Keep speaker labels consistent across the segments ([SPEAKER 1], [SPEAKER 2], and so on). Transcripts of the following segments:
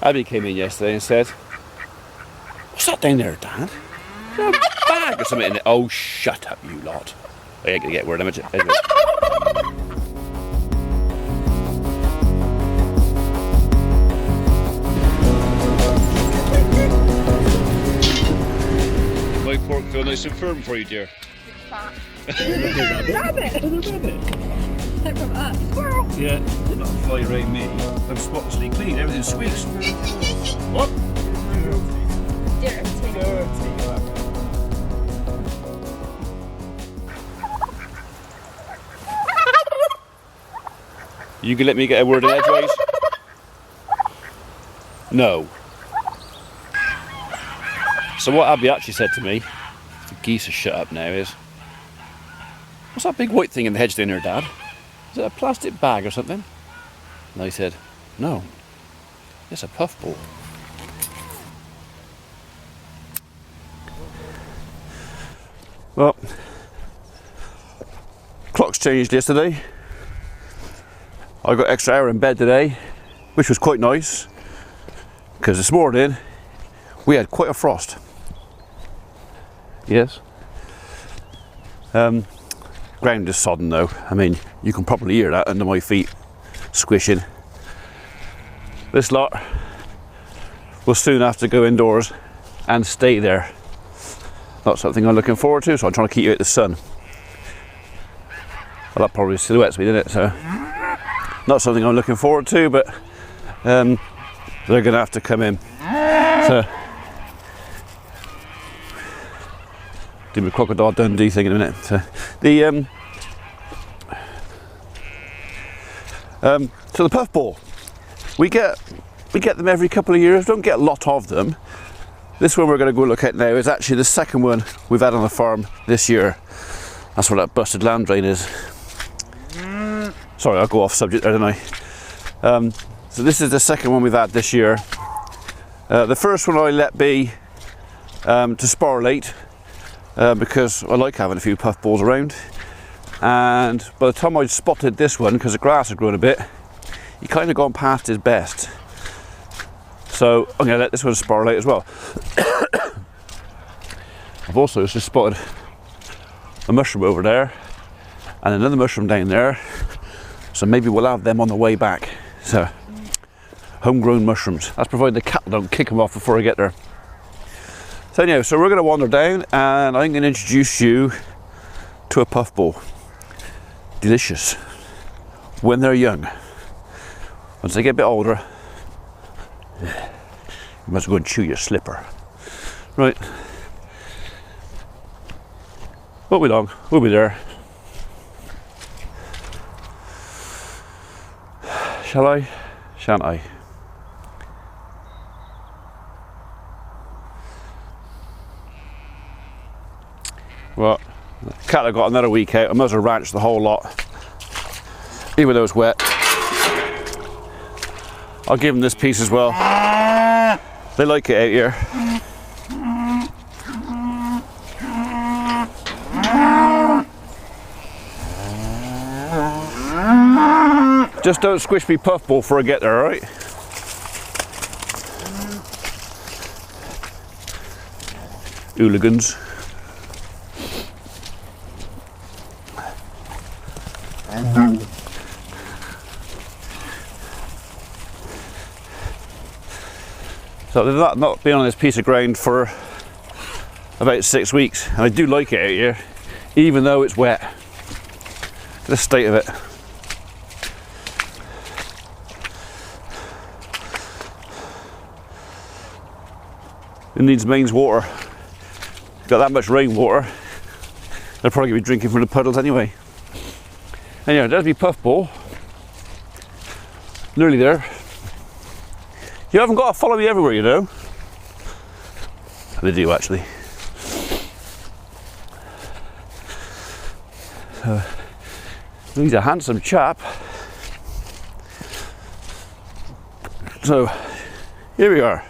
[SPEAKER 1] Abby came in yesterday and said, "What's that down there, Dad? Is there a bag or something in it?" Oh, shut up, you lot. I ain't gonna get word of it. Anyway. My pork feel nice and firm for you, dear.
[SPEAKER 2] Rabbit! Like from us. Squirrel!
[SPEAKER 1] Yeah, not fly around me. I'm spotlessly clean, everything squeaks. What?
[SPEAKER 2] Dirty.
[SPEAKER 1] You can let me get a word in edgeways? No. So what Abby actually said to me, the geese are shut up now, is, "What's that big white thing in the hedge down there, Dad? Is it a plastic bag or something?" And I said, "No, it's a puffball." Well, clock's changed yesterday. I got extra hour in bed today, which was quite nice, because this morning we had quite a frost. Yes. Ground is sodden though. I mean, you can probably hear that under my feet squishing. This lot will soon have to go indoors and stay there. Not something I'm looking forward to, so I'm trying to keep you out the sun. Well, that probably silhouettes me, didn't it? So, not something I'm looking forward to, but they're going to have to come in. So, do my Crocodile Dundee thing in a minute. So the puffball, we get them every couple of years. Don't get a lot of them. This one we're going to go look at now is actually the second one we've had on the farm this year. That's where that busted land drain is. Sorry, I'll go off subject there, didn't I? So this is the second one we've had this year. The first one I let be to sporulate. Because I like having a few puffballs around, and by the time I spotted this one, because the grass had grown a bit, he kind of gone past his best, so I'm going to let this one sporulate as well. I've also just spotted a mushroom over there and another mushroom down there, so maybe we'll have them on the way back. So homegrown mushrooms, that's provided the cattle don't kick them off before I get there. So anyhow, so we're going to wander down and I'm going to introduce you to a puffball. Delicious. When they're young. Once they get a bit older, you must go and chew your slipper. Right. Won't be long, we'll be there. Shall I? Shan't I? Well, the cattle have got another week out. I might as well ranch the whole lot, even though it's wet. I'll give them this piece as well. They like it out here. Just don't squish me puffball before I get there, alright? Hooligans. So they've not been on this piece of ground for about 6 weeks, and I do like it out here, even though it's wet. The state of it. It needs mains water. Got that much rainwater, they'll probably be drinking from the puddles anyway. Anyway, there's my puffball. Nearly there. You haven't got to follow me everywhere, you know. They do actually. He's a handsome chap. So here we are,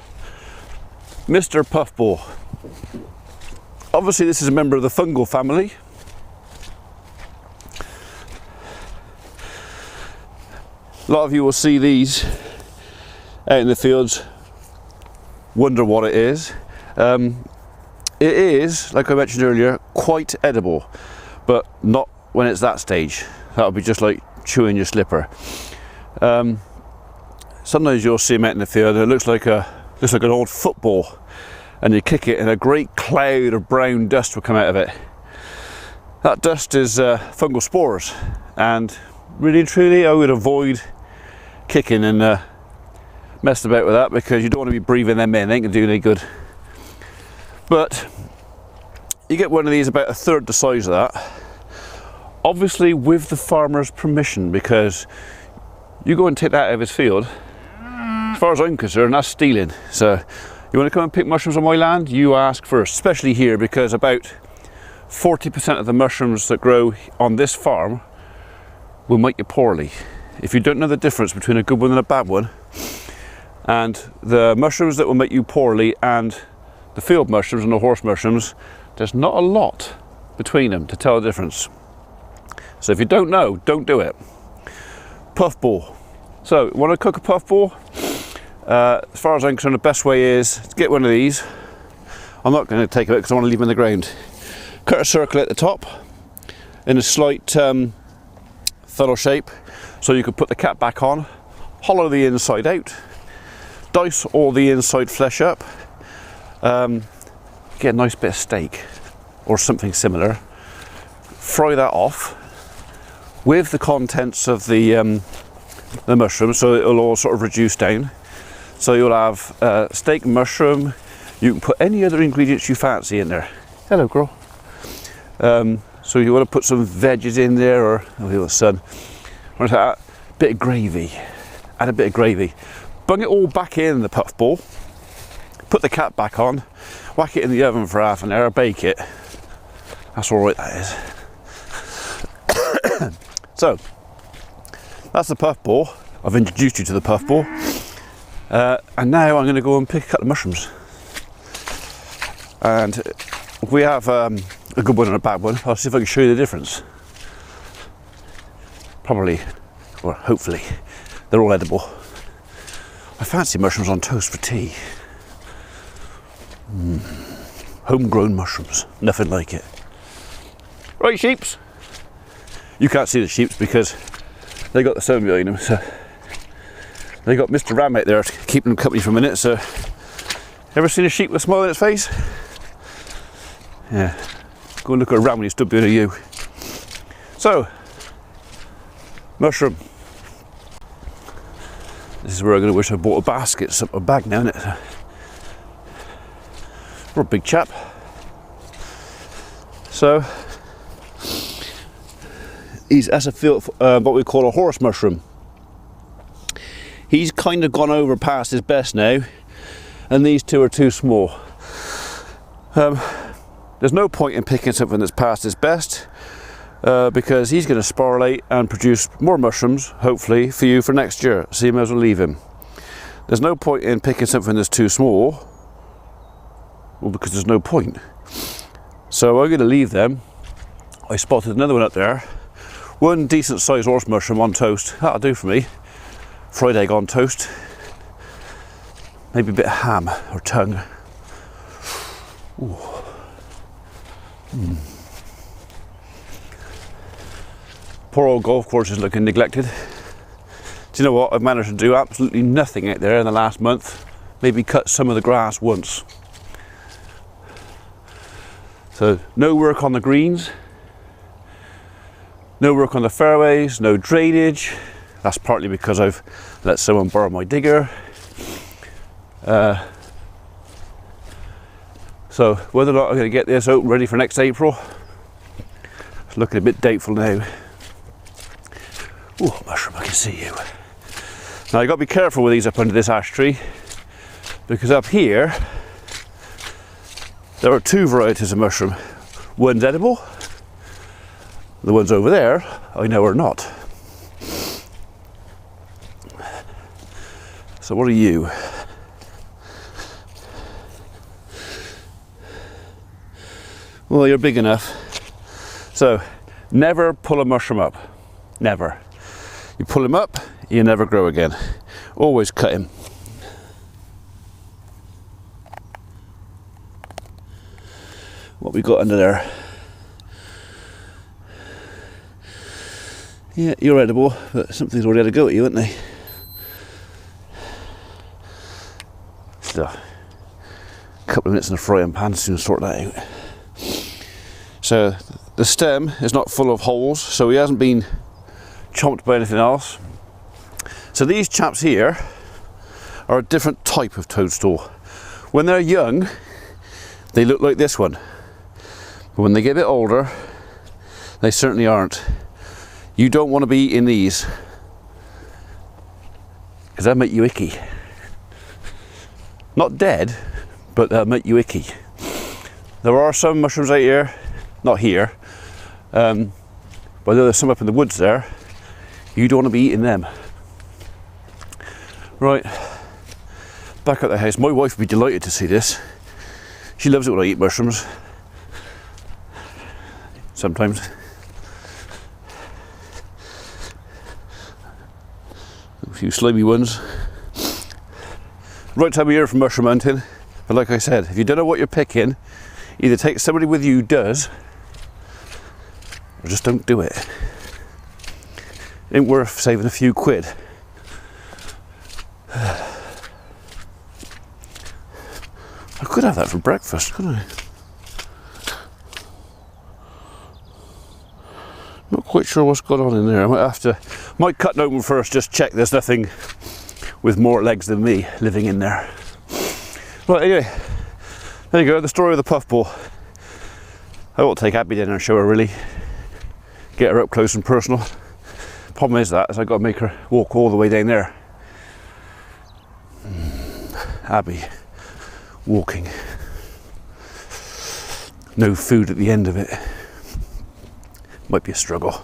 [SPEAKER 1] Mr. Puffball. Obviously this is a member of the fungal family. A lot of you will see these out in the fields wonder what it is. It is, like I mentioned earlier, quite edible, but not when it's that stage. That would be just like chewing your slipper. Sometimes you'll see them out in the field and it looks like an old football, and you kick it and a great cloud of brown dust will come out of it. That dust is fungal spores, and really and truly I would avoid kicking and messing about with that, because you don't want to be breathing them in. They ain't gonna do any good. But you get one of these about a third the size of that, obviously with the farmer's permission, because you go and take that out of his field, as far as I'm concerned, that's stealing. So you want to come and pick mushrooms on my land, you ask first, especially here, because about 40% of the mushrooms that grow on this farm will make you poorly. If you don't know the difference between a good one and a bad one, and the mushrooms that will make you poorly and the field mushrooms and the horse mushrooms, there's not a lot between them to tell the difference. So if you don't know, don't do it. Puffball. So want to cook a puffball? As far as I'm concerned, the best way is to get one of these. I'm not going to take it because I want to leave them in the ground. Cut a circle at the top in a slight funnel shape, so you can put the cap back on, hollow the inside out, dice all the inside flesh up, get a nice bit of steak or something similar, fry that off with the contents of the mushrooms, so it'll all sort of reduce down. So you'll have steak and mushroom. You can put any other ingredients you fancy in there. Hello, girl. So you want to put some veggies in there, or the sun. A bit of gravy. Add a bit of gravy. Bung it all back in the puffball. Put the cap back on. Whack it in the oven for half an hour. Bake it. That's all right. That is. So that's the puffball. I've introduced you to the puffball, and now I'm going to go and pick a couple of mushrooms. And we have a good one and a bad one. I'll see if I can show you the difference. Probably, or hopefully, they're all edible. I fancy mushrooms on toast for tea. Homegrown mushrooms, nothing like it. Right, sheeps. You can't see the sheeps because they got the sun behind them. So they got Mr. Ram out there keeping them company for a minute. So, ever seen a sheep with a smile on its face? Yeah. Go and look at a ram when he stood behind you. So, mushroom. This is where I'm going to wish I bought a basket, a bag now, isn't it? We're a big chap. So, that's a field, what we call a horse mushroom. He's kind of gone over past his best now, and these two are too small. There's no point in picking something that's past his best, because he's going to sporulate and produce more mushrooms, hopefully, for you for next year. So you may as well leave him. There's no point in picking something that's too small, well, because there's no point. So I'm going to leave them. I spotted another one up there. One decent sized horse mushroom on toast. That'll do for me. Fried egg on toast. Maybe a bit of ham or tongue. Ooh. Poor old golf course is looking neglected. Do you know what? I've managed to do absolutely nothing out there in the last month. Maybe cut some of the grass once. So no work on the greens, no work on the fairways, no drainage. That's partly because I've let someone borrow my digger. So whether or not I'm going to get this open ready for next April, it's looking a bit doubtful now. Oh, mushroom, I can see you. Now you've got to be careful with these up under this ash tree, because up here there are two varieties of mushroom. One's edible, the ones over there I know are not. So what are you? Well, you're big enough. So never pull a mushroom up. Never. You pull him up, you never grow again. Always cut him. we got under there. Yeah, you're edible, but something's already had a go at you, haven't they? So, a couple of minutes in the frying pan to soon sort that out. So, the stem is not full of holes, so he hasn't been chomped by anything else. So these chaps here are a different type of toadstool. When they're young, they look like this one. But when they get a bit older, they certainly aren't. You don't want to be eating these, because they'll make you icky. Not dead, but they'll make you icky. There are some mushrooms out here, not here, but there's some up in the woods there. You don't want to be eating them. Right, back at the house. My wife would be delighted to see this. She loves it when I eat mushrooms. Sometimes. A few slimy ones. Right time of year for mushroom hunting. But like I said, if you don't know what you're picking, either take somebody with you who does, or just don't do it. It ain't worth saving a few quid. I could have that for breakfast, couldn't I? Not quite sure what's going on in there. I might cut it open first, just check there's nothing with more legs than me living in there. Right, anyway, there you go, the story of the puffball. I ought to take Abby down and show her, really. Get her up close and personal. Problem is I've got to make her walk all the way down there. Abby walking, no food at the end of it, might be a struggle.